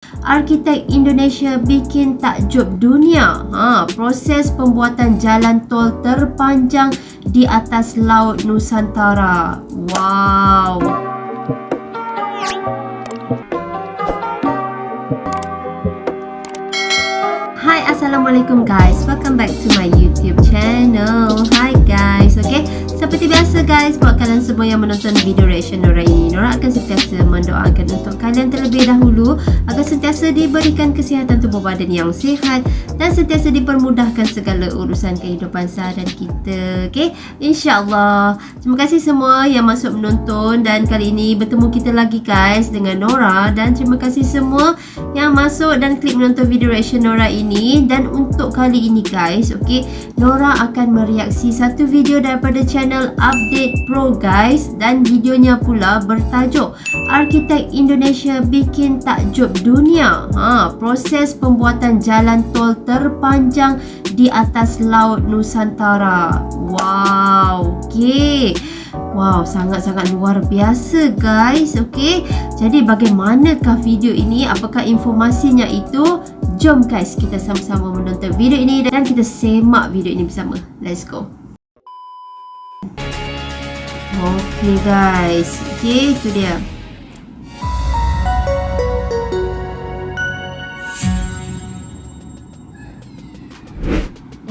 Arkitek Indonesia bikin takjub dunia. Proses pembuatan jalan tol terpanjang di atas laut Nusantara. Wow. Hai, Assalamualaikum guys. Welcome back to my YouTube channel. Hi guys. Okay, seperti biasa guys, buat kalian semua yang menonton video reaction Nora ini, Nora akan sentiasa mendoakan untuk kalian terlebih dahulu agar sentiasa diberikan kesihatan tubuh badan yang sihat dan sentiasa dipermudahkan segala urusan kehidupan seharian kita. Okay, InsyaAllah. Terima kasih semua yang masuk menonton, dan kali ini bertemu kita lagi guys dengan Nora, dan terima kasih semua yang masuk dan klik menonton video reaction Nora ini. Dan untuk kali ini guys, okay, Nora akan mereaksi satu video daripada channel Update Pro guys, dan videonya pula bertajuk Arkitek Indonesia bikin takjub dunia. Proses pembuatan jalan tol terpanjang di atas laut Nusantara. Wow, okay. Wow, sangat-sangat luar biasa guys. Okay, jadi bagaimanakah video ini? Apakah informasinya itu? Jom guys, kita sama-sama menonton video ini dan kita semak video ini bersama. Let's go. Okay guys, okay, itu dia.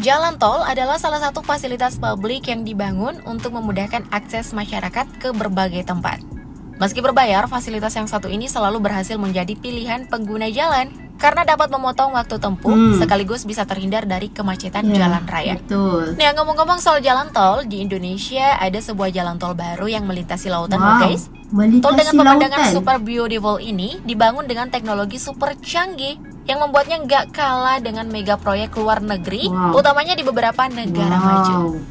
Jalan tol adalah salah satu fasilitas publik yang dibangun untuk memudahkan akses masyarakat ke berbagai tempat. Meski berbayar, fasilitas yang satu ini selalu berhasil menjadi pilihan pengguna jalan karena dapat memotong waktu tempuh sekaligus bisa terhindar dari kemacetan jalan raya. Betul. Nah, ngomong-ngomong soal jalan tol, di Indonesia ada sebuah jalan tol baru yang melintasi lautan, loh guys. Tol dengan pemandangan super beautiful ini dibangun dengan teknologi super canggih yang membuatnya nggak kalah dengan mega proyek luar negeri, utamanya di beberapa negara maju.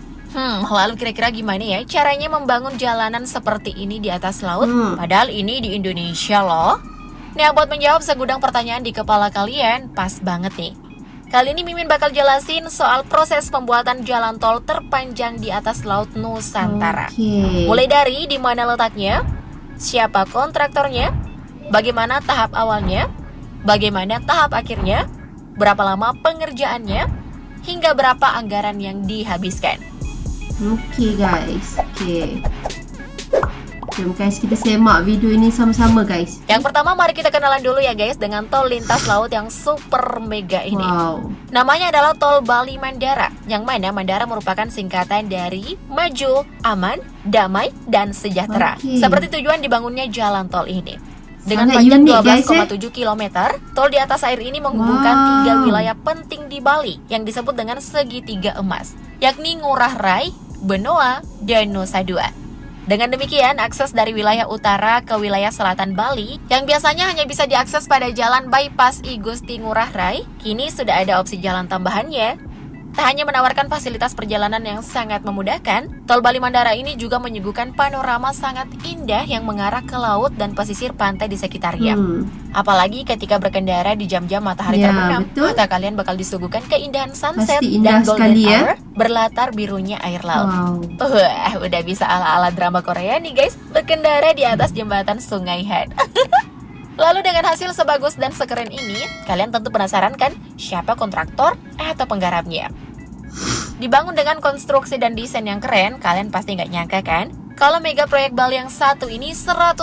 Lalu kira-kira gimana ya caranya membangun jalanan seperti ini di atas laut? Padahal ini di Indonesia loh. Nah, buat menjawab segudang pertanyaan di kepala kalian, pas banget nih. Kali ini Mimin bakal jelasin soal proses pembuatan jalan tol terpanjang di atas laut Nusantara. Mulai dari di mana letaknya, siapa kontraktornya, bagaimana tahap awalnya, bagaimana tahap akhirnya, berapa lama pengerjaannya, hingga berapa anggaran yang dihabiskan. Oke guys, oke. Jom guys, kita semak video ini sama-sama guys. Yang pertama, mari kita kenalan dulu ya guys dengan tol lintas laut yang super mega ini. Namanya adalah Tol Bali Mandara, yang mana Mandara merupakan singkatan dari Maju, Aman, Damai, dan Sejahtera. Seperti tujuan dibangunnya jalan tol ini. Dengan panjang 12,7 km, tol di atas air ini menghubungkan 3 wilayah penting di Bali yang disebut dengan segitiga emas, yakni Ngurah Rai, Benoa, dan Nusa Dua. Dengan demikian, akses dari wilayah utara ke wilayah selatan Bali yang biasanya hanya bisa diakses pada jalan bypass I Gusti Ngurah Rai, kini sudah ada opsi jalan tambahannya. Tak hanya menawarkan fasilitas perjalanan yang sangat memudahkan, Tol Bali Mandara ini juga menyuguhkan panorama sangat indah yang mengarah ke laut dan pesisir pantai di sekitarnya. Apalagi ketika berkendara di jam-jam matahari terbenam, maka kalian bakal disuguhkan keindahan sunset dan golden hour berlatar birunya air laut. Wah, udah bisa ala-ala drama Korea nih guys, berkendara di atas jembatan Sungai Han. Lalu dengan hasil sebagus dan sekeren ini, kalian tentu penasaran kan siapa kontraktor atau penggarapnya? Dibangun dengan konstruksi dan desain yang keren, kalian pasti nggak nyangka kan? Kalau mega proyek Bali yang satu ini 100%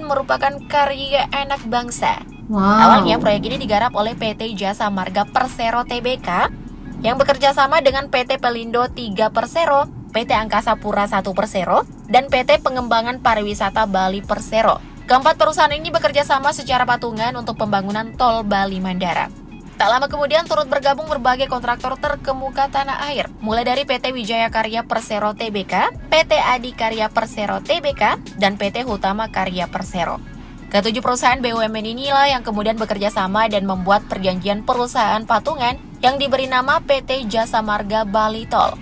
merupakan karya anak bangsa. Awalnya proyek ini digarap oleh PT Jasa Marga Persero Tbk yang bekerja sama dengan PT Pelindo 3 Persero, PT Angkasa Pura 1 Persero, dan PT Pengembangan Pariwisata Bali Persero. Keempat perusahaan ini bekerja sama secara patungan untuk pembangunan Tol Bali Mandara. Tak lama kemudian turut bergabung berbagai kontraktor terkemuka tanah air, mulai dari PT Wijaya Karya Persero Tbk, PT Adi Karya Persero Tbk, dan PT Hutama Karya Persero. Ketujuh perusahaan BUMN inilah yang kemudian bekerja sama dan membuat perjanjian perusahaan patungan yang diberi nama PT Jasa Marga Bali Tol.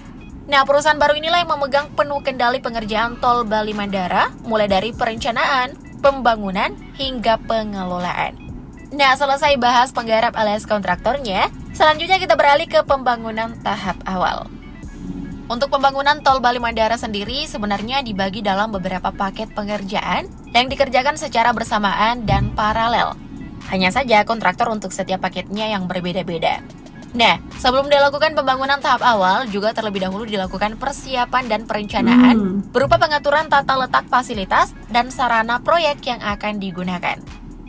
Nah, perusahaan baru inilah yang memegang penuh kendali pengerjaan Tol Bali Mandara, mulai dari perencanaan, pembangunan, hingga pengelolaan. Nah, selesai bahas penggarap alias kontraktornya, selanjutnya kita beralih ke pembangunan tahap awal. Untuk pembangunan Tol Bali Mandara sendiri sebenarnya dibagi dalam beberapa paket pengerjaan yang dikerjakan secara bersamaan dan paralel. Hanya saja kontraktor untuk setiap paketnya yang berbeda-beda. Nah, sebelum dilakukan pembangunan tahap awal, juga terlebih dahulu dilakukan persiapan dan perencanaan berupa pengaturan tata letak fasilitas dan sarana proyek yang akan digunakan.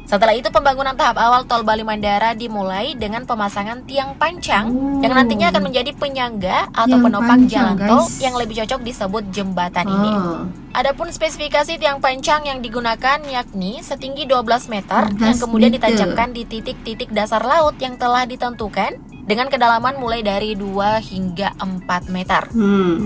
Setelah itu pembangunan tahap awal Tol Bali Mandara dimulai dengan pemasangan tiang pancang yang nantinya akan menjadi penyangga atau penopang jalan tol yang lebih cocok disebut jembatan ini. Adapun spesifikasi tiang pancang yang digunakan yakni setinggi 12 meter yang kemudian ditancapkan di titik-titik dasar laut yang telah ditentukan dengan kedalaman mulai dari 2 hingga 4 meter.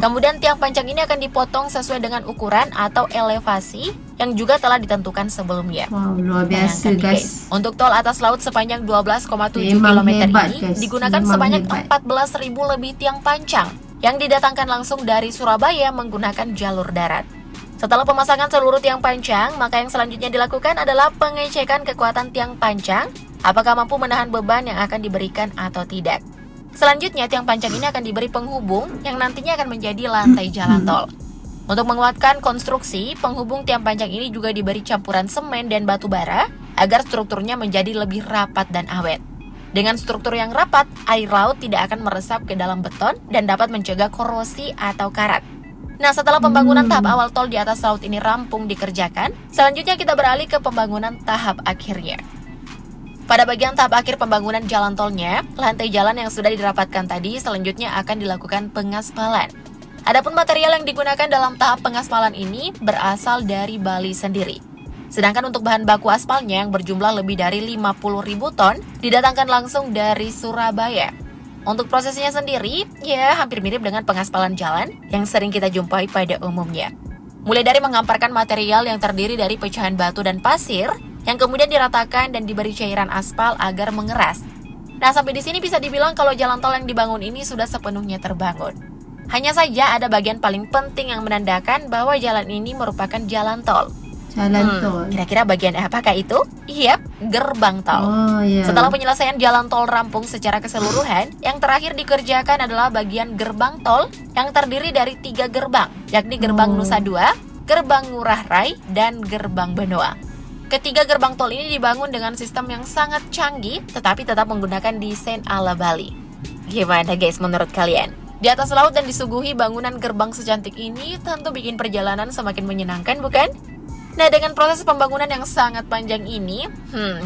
Kemudian tiang pancang ini akan dipotong sesuai dengan ukuran atau elevasi yang juga telah ditentukan sebelumnya. Wow, luar biasa guys. Untuk tol atas laut sepanjang 12,7 km ini guys. digunakan sebanyak 14.000 lebih tiang pancang yang didatangkan langsung dari Surabaya menggunakan jalur darat. Setelah pemasangan seluruh tiang pancang, maka yang selanjutnya dilakukan adalah pengecekan kekuatan tiang pancang, apakah mampu menahan beban yang akan diberikan atau tidak. Selanjutnya, tiang pancang ini akan diberi penghubung yang nantinya akan menjadi lantai jalan tol. Untuk menguatkan konstruksi, penghubung tiang pancang ini juga diberi campuran semen dan batu bara agar strukturnya menjadi lebih rapat dan awet. Dengan struktur yang rapat, air laut tidak akan meresap ke dalam beton dan dapat mencegah korosi atau karat. Nah, setelah pembangunan tahap awal tol di atas laut ini rampung dikerjakan, selanjutnya kita beralih ke pembangunan tahap akhirnya. Pada bagian tahap akhir pembangunan jalan tolnya, lantai jalan yang sudah dirapatkan tadi selanjutnya akan dilakukan pengaspalan. Adapun material yang digunakan dalam tahap pengaspalan ini berasal dari Bali sendiri. Sedangkan untuk bahan baku aspalnya yang berjumlah lebih dari 50.000 ton didatangkan langsung dari Surabaya. Untuk prosesnya sendiri, ya hampir mirip dengan pengaspalan jalan yang sering kita jumpai pada umumnya. Mulai dari mengamparkan material yang terdiri dari pecahan batu dan pasir, yang kemudian diratakan dan diberi cairan aspal agar mengeras. Nah, sampai di sini bisa dibilang kalau jalan tol yang dibangun ini sudah sepenuhnya terbangun. Hanya saja ada bagian paling penting yang menandakan bahwa jalan ini merupakan jalan tol. Jalan tol. Kira-kira bagian apakah itu? Yap, gerbang tol. Setelah penyelesaian jalan tol rampung secara keseluruhan, yang terakhir dikerjakan adalah bagian gerbang tol yang terdiri dari 3 gerbang, yakni gerbang Nusa Dua, gerbang Ngurah Rai, dan gerbang Benoa. Ketiga gerbang tol ini dibangun dengan sistem yang sangat canggih, tetapi tetap menggunakan desain ala Bali. Gimana guys menurut kalian? Di atas laut dan disuguhi bangunan gerbang secantik ini tentu bikin perjalanan semakin menyenangkan, bukan? Nah, dengan proses pembangunan yang sangat panjang ini,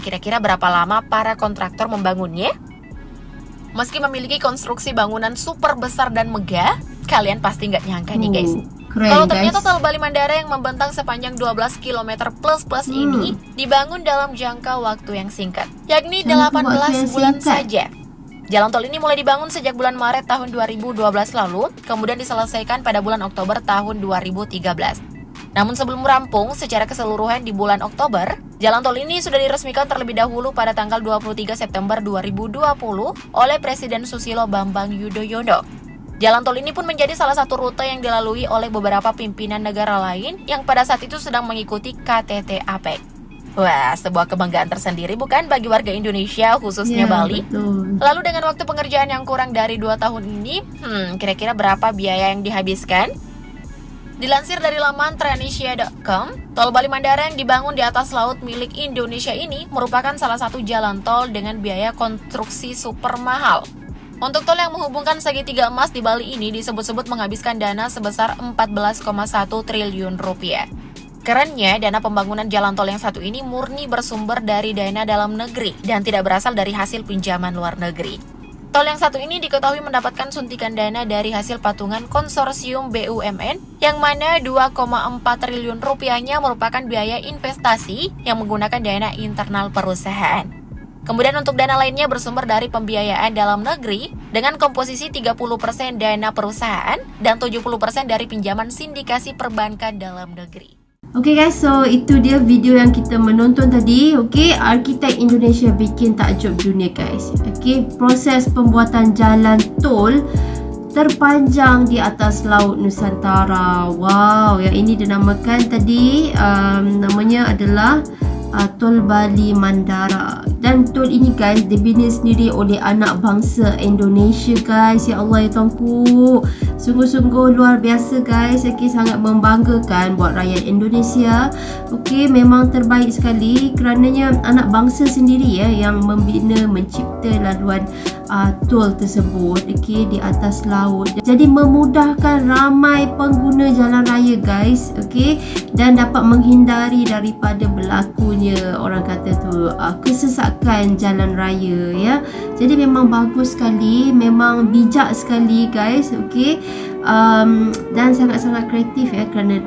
kira-kira berapa lama para kontraktor membangunnya? Meski memiliki konstruksi bangunan super besar dan megah, kalian pasti nggak nyangka nih guys. Kalau ternyata Tol Bali Mandara yang membentang sepanjang 12 km plus ini dibangun dalam jangka waktu yang singkat, yakni 18 bulan saja. Jalan tol ini mulai dibangun sejak bulan Maret tahun 2012 lalu, kemudian diselesaikan pada bulan Oktober tahun 2013. Namun sebelum rampung secara keseluruhan di bulan Oktober, jalan tol ini sudah diresmikan terlebih dahulu pada tanggal 23 September 2020 oleh Presiden Susilo Bambang Yudhoyono. Jalan tol ini pun menjadi salah satu rute yang dilalui oleh beberapa pimpinan negara lain yang pada saat itu sedang mengikuti KTT APEC. Wah, sebuah kebanggaan tersendiri bukan bagi warga Indonesia, khususnya Bali? Betul. Lalu dengan waktu pengerjaan yang kurang dari 2 tahun ini, kira-kira berapa biaya yang dihabiskan? Dilansir dari laman Tranesia.com, Tol Bali Mandara yang dibangun di atas laut milik Indonesia ini merupakan salah satu jalan tol dengan biaya konstruksi super mahal. Untuk tol yang menghubungkan segitiga emas di Bali ini disebut-sebut menghabiskan dana sebesar 14,1 triliun rupiah. Kerennya, dana pembangunan jalan tol yang satu ini murni bersumber dari dana dalam negeri dan tidak berasal dari hasil pinjaman luar negeri. Tol yang satu ini diketahui mendapatkan suntikan dana dari hasil patungan konsorsium BUMN yang mana 2,4 triliun rupiahnya merupakan biaya investasi yang menggunakan dana internal perusahaan. Kemudian untuk dana lainnya bersumber dari pembiayaan dalam negeri dengan komposisi 30% dana perusahaan dan 70% dari pinjaman sindikasi perbankan dalam negeri. Oke guys, so itu dia video yang kita menonton tadi. Oke, arkitek Indonesia bikin takjub dunia guys. Oke, proses pembuatan jalan tol terpanjang di atas laut Nusantara. Wow, yang ini dinamakan tadi namanya adalah Tol Bali Mandara. Dan tol ini guys dibina sendiri oleh anak bangsa Indonesia guys. Ya Allah ya Tuanku, sungguh-sungguh luar biasa guys. Okay, sangat membanggakan buat rakyat Indonesia. Okay, memang terbaik sekali kerananya anak bangsa sendiri ya yang membina, mencipta laluan tol tersebut, okay, di atas laut. Jadi memudahkan ramai pengguna jalan raya guys, okay, dan dapat menghindari daripada berlakunya orang kata tu kesesakan jalan raya ya. Jadi memang bagus sekali, memang bijak sekali guys, okay. Dan sangat-sangat kreatif ya kerana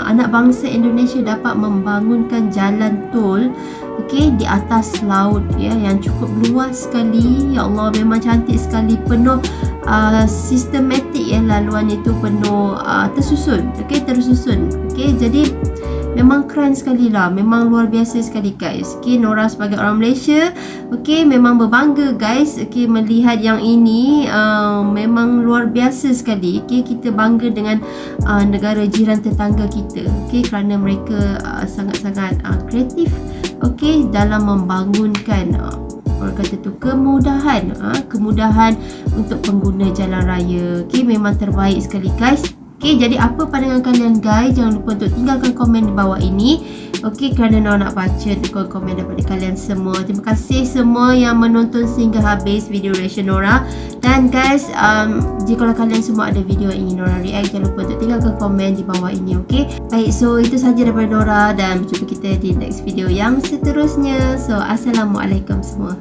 anak bangsa Indonesia dapat membangunkan jalan tol, okey, di atas laut ya yang cukup luas sekali. Ya Allah, memang cantik sekali, penuh sistematik ya, laluan itu penuh tersusun, okey, tersusun. Okey, jadi memang keren sekali lah, memang luar biasa sekali guys. Okay, Nora sebagai orang Malaysia, okay, memang berbangga guys, okay, melihat yang ini. Memang luar biasa sekali. Okay, kita bangga dengan negara jiran tetangga kita, okay, kerana mereka sangat-sangat kreatif, okay, dalam membangunkan orang kata tu kemudahan untuk pengguna jalan raya. Okay, memang terbaik sekali guys. Okay, jadi apa pandangan kalian guys? Jangan lupa untuk tinggalkan komen di bawah ini. Okay, kerana Nora nak baca komen daripada kalian semua. Terima kasih semua yang menonton sehingga habis video reaction Nora. Dan guys, jika kalian semua ada video yang ingin Nora react, jangan lupa untuk tinggalkan komen di bawah ini. Okay, baik, so itu sahaja daripada Nora dan berjumpa kita di next video yang seterusnya. So, Assalamualaikum semua.